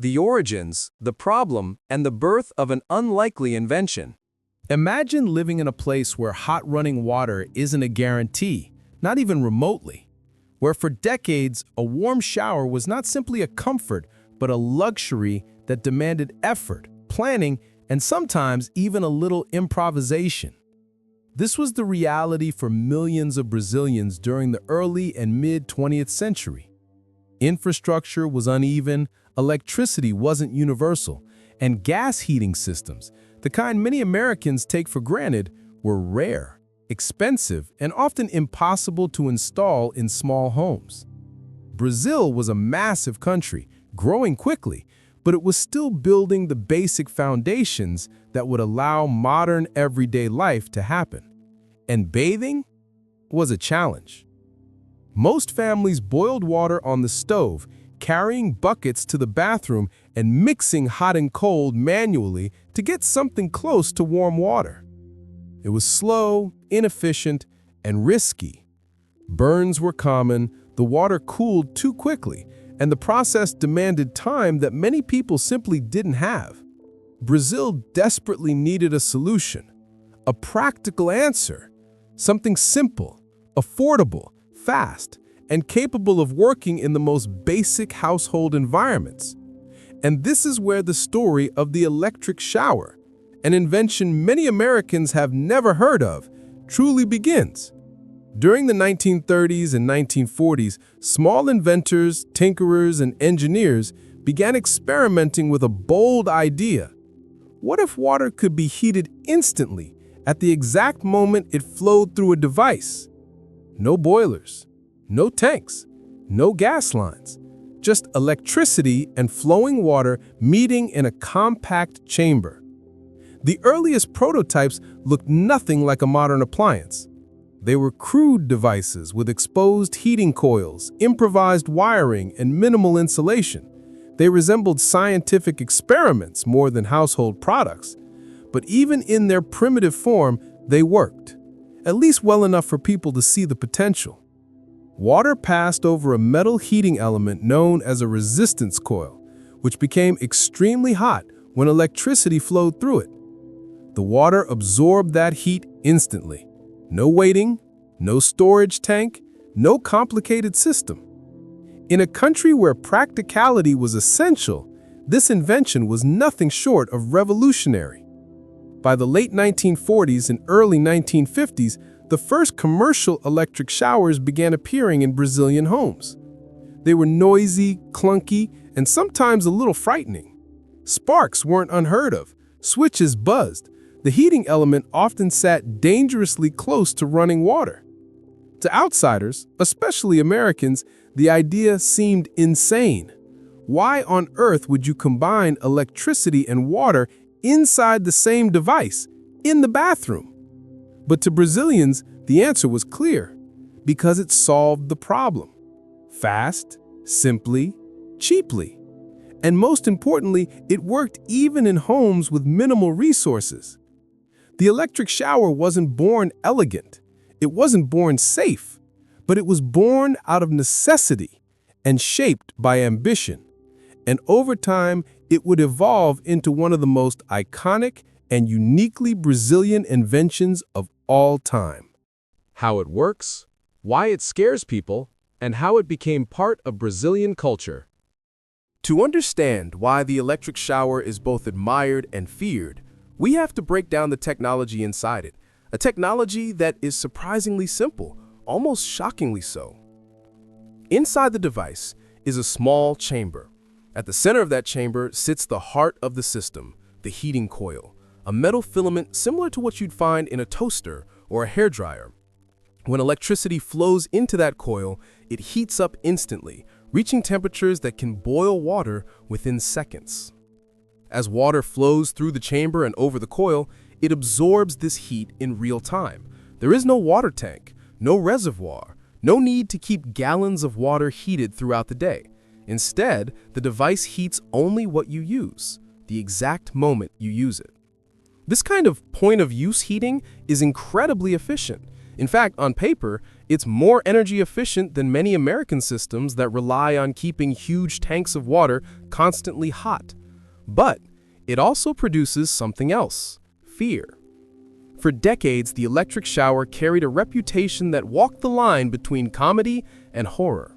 The origins, the problem, and the birth of an unlikely invention. Imagine living in a place where hot running water isn't a guarantee, not even remotely. Where for decades, a warm shower was not simply a comfort, but a luxury that demanded effort, planning, and sometimes even a little improvisation. This was the reality for millions of Brazilians during the early and mid-20th century. Infrastructure was uneven, electricity wasn't universal, and gas heating systems, the kind many Americans take for granted, were rare, expensive, and often impossible to install in small homes. Brazil was a massive country, growing quickly, but it was still building the basic foundations that would allow modern everyday life to happen. And bathing was a challenge. Most families boiled water on the stove, carrying buckets to the bathroom and mixing hot and cold manually to get something close to warm water. It was slow, inefficient, and risky. Burns were common, the water cooled too quickly, and the process demanded time that many people simply didn't have. Brazil desperately needed a solution, a practical answer, something simple, affordable, fast, and capable of working in the most basic household environments. And this is where the story of the electric shower, an invention many Americans have never heard of, truly begins. During the 1930s and 1940s, small inventors, tinkerers, and engineers began experimenting with a bold idea. What if water could be heated instantly, at the exact moment it flowed through a device? No boilers, no tanks, no gas lines, just electricity and flowing water meeting in a compact chamber. The earliest prototypes looked nothing like a modern appliance. They were crude devices with exposed heating coils, improvised wiring, and minimal insulation. They resembled scientific experiments more than household products. But even in their primitive form, they worked, at least well enough for people to see the potential. Water passed over a metal heating element known as a resistance coil, which became extremely hot when electricity flowed through it. The water absorbed that heat instantly. No waiting, no storage tank, no complicated system. In a country where practicality was essential, this invention was nothing short of revolutionary. By the late 1940s and early 1950s, the first commercial electric showers began appearing in Brazilian homes. They were noisy, clunky, and sometimes a little frightening. Sparks weren't unheard of, switches buzzed. The heating element often sat dangerously close to running water. To outsiders, especially Americans, the idea seemed insane. Why on earth would you combine electricity and water inside the same device, in the bathroom? But to Brazilians, the answer was clear, because it solved the problem. Fast, simply, cheaply. And most importantly, it worked even in homes with minimal resources. The electric shower wasn't born elegant, it wasn't born safe, but it was born out of necessity and shaped by ambition. And over time, it would evolve into one of the most iconic and uniquely Brazilian inventions of all time. How it works, why it scares people, and how it became part of Brazilian culture. To understand why the electric shower is both admired and feared, we have to break down the technology inside it, a technology that is surprisingly simple, almost shockingly so. Inside the device is a small chamber. At the center of that chamber sits the heart of the system, the heating coil, a metal filament similar to what you'd find in a toaster or a hairdryer. When electricity flows into that coil, it heats up instantly, reaching temperatures that can boil water within seconds. As water flows through the chamber and over the coil, it absorbs this heat in real time. There is no water tank, no reservoir, no need to keep gallons of water heated throughout the day. Instead, the device heats only what you use, the exact moment you use it. This kind of point-of-use heating is incredibly efficient. In fact, on paper, it's more energy efficient than many American systems that rely on keeping huge tanks of water constantly hot. But it also produces something else: fear. For decades, the electric shower carried a reputation that walked the line between comedy and horror.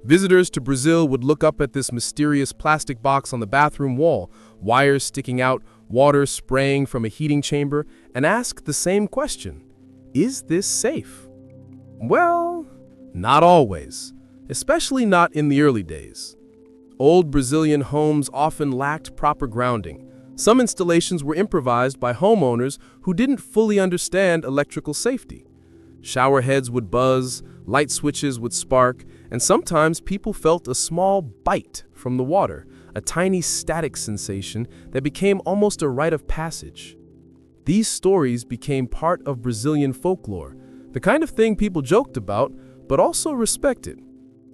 Visitors to Brazil would look up at this mysterious plastic box on the bathroom wall, wires sticking out, water spraying from a heating chamber, and ask the same question: is this safe? Well, not always, especially not in the early days. Old Brazilian homes often lacked proper grounding. Some installations were improvised by homeowners who didn't fully understand electrical safety. Shower heads would buzz, light switches would spark, and sometimes people felt a small bite from the water, a tiny static sensation that became almost a rite of passage. These stories became part of Brazilian folklore, the kind of thing people joked about, but also respected.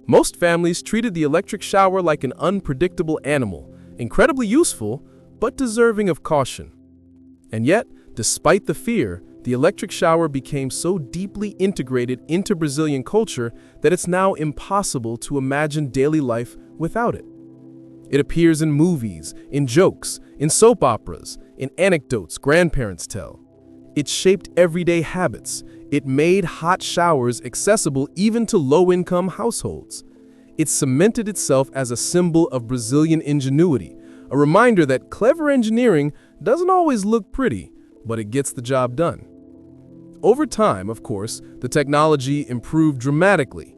Most families treated the electric shower like an unpredictable animal, incredibly useful, but deserving of caution. And yet, despite the fear, the electric shower became so deeply integrated into Brazilian culture that it's now impossible to imagine daily life without it. It appears in movies, in jokes, in soap operas, in anecdotes grandparents tell. It shaped everyday habits. It made hot showers accessible even to low-income households. It cemented itself as a symbol of Brazilian ingenuity, a reminder that clever engineering doesn't always look pretty, but it gets the job done. Over time, of course, the technology improved dramatically.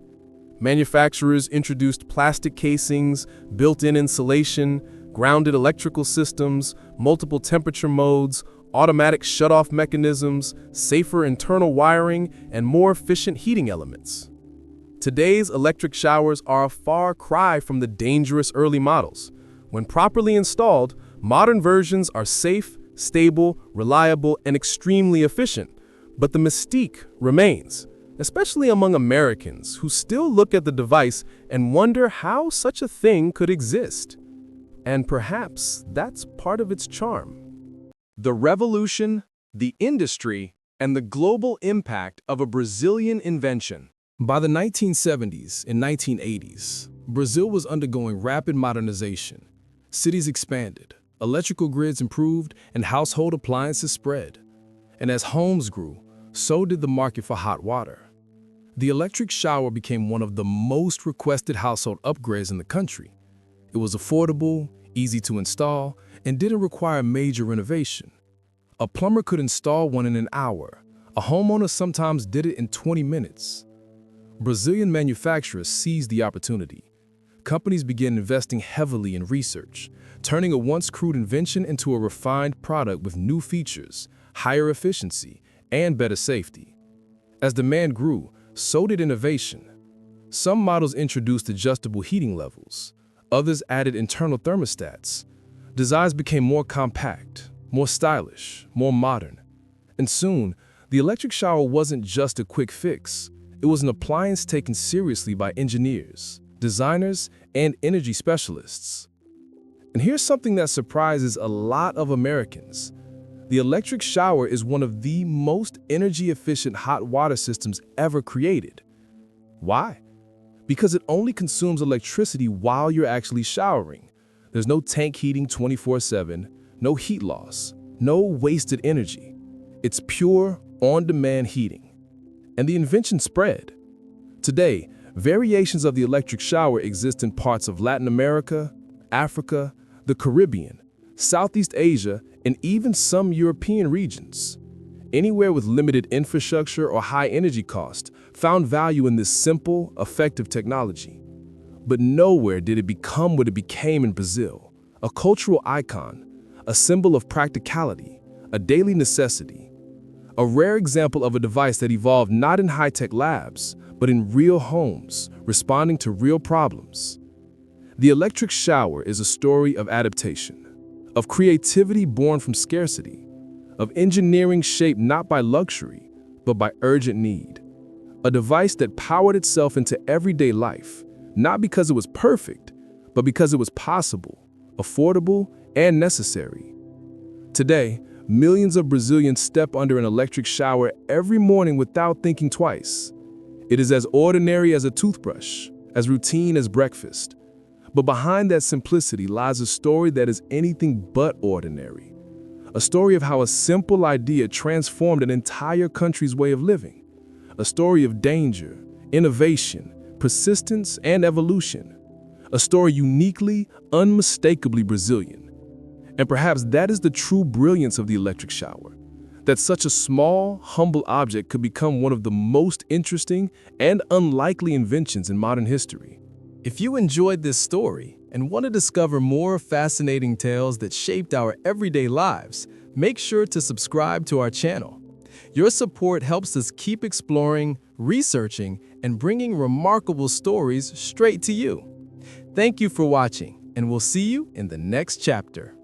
Manufacturers introduced plastic casings, built-in insulation, grounded electrical systems, multiple temperature modes, automatic shut-off mechanisms, safer internal wiring, and more efficient heating elements. Today's electric showers are a far cry from the dangerous early models. When properly installed, modern versions are safe, stable, reliable, and extremely efficient. But the mystique remains, especially among Americans who still look at the device and wonder how such a thing could exist. And perhaps that's part of its charm. The revolution, the industry, and the global impact of a Brazilian invention. By the 1970s and 1980s, Brazil was undergoing rapid modernization. Cities expanded, electrical grids improved, and household appliances spread. And as homes grew, so did the market for hot water. The electric shower became one of the most requested household upgrades in the country. It was affordable, easy to install, and didn't require major renovation. A plumber could install one in an hour. A homeowner sometimes did it in 20 minutes. Brazilian manufacturers seized the opportunity. Companies began investing heavily in research, turning a once crude invention into a refined product with new features, higher efficiency, and better safety. As demand grew, so did innovation. Some models introduced adjustable heating levels. Others added internal thermostats. Designs became more compact, more stylish, more modern. And soon, the electric shower wasn't just a quick fix. It was an appliance taken seriously by engineers, designers, and energy specialists. And here's something that surprises a lot of Americans. The electric shower is one of the most energy-efficient hot water systems ever created. Why? Because it only consumes electricity while you're actually showering. There's no tank heating 24/7, no heat loss, no wasted energy. It's pure, on-demand heating. And the invention spread. Today, variations of the electric shower exist in parts of Latin America, Africa, the Caribbean, Southeast Asia, and even some European regions. Anywhere with limited infrastructure or high energy cost found value in this simple, effective technology. But nowhere did it become what it became in Brazil, a cultural icon, a symbol of practicality, a daily necessity. A rare example of a device that evolved not in high-tech labs, but in real homes, responding to real problems. The electric shower is a story of adaptation, of creativity born from scarcity, of engineering shaped not by luxury, but by urgent need. A device that powered itself into everyday life, not because it was perfect, but because it was possible, affordable, and necessary. Today, Millions of Brazilians step under an electric shower every morning without thinking twice. It is as ordinary as a toothbrush, as routine as breakfast. But behind that simplicity lies a story that is anything but ordinary. A story of how a simple idea transformed an entire country's way of living. A story of danger, innovation, persistence, and evolution. A story uniquely, unmistakably Brazilian. And perhaps that is the true brilliance of the electric shower, that such a small, humble object could become one of the most interesting and unlikely inventions in modern history. If you enjoyed this story and want to discover more fascinating tales that shaped our everyday lives, make sure to subscribe to our channel. Your support helps us keep exploring, researching, and bringing remarkable stories straight to you. Thank you for watching, and we'll see you in the next chapter.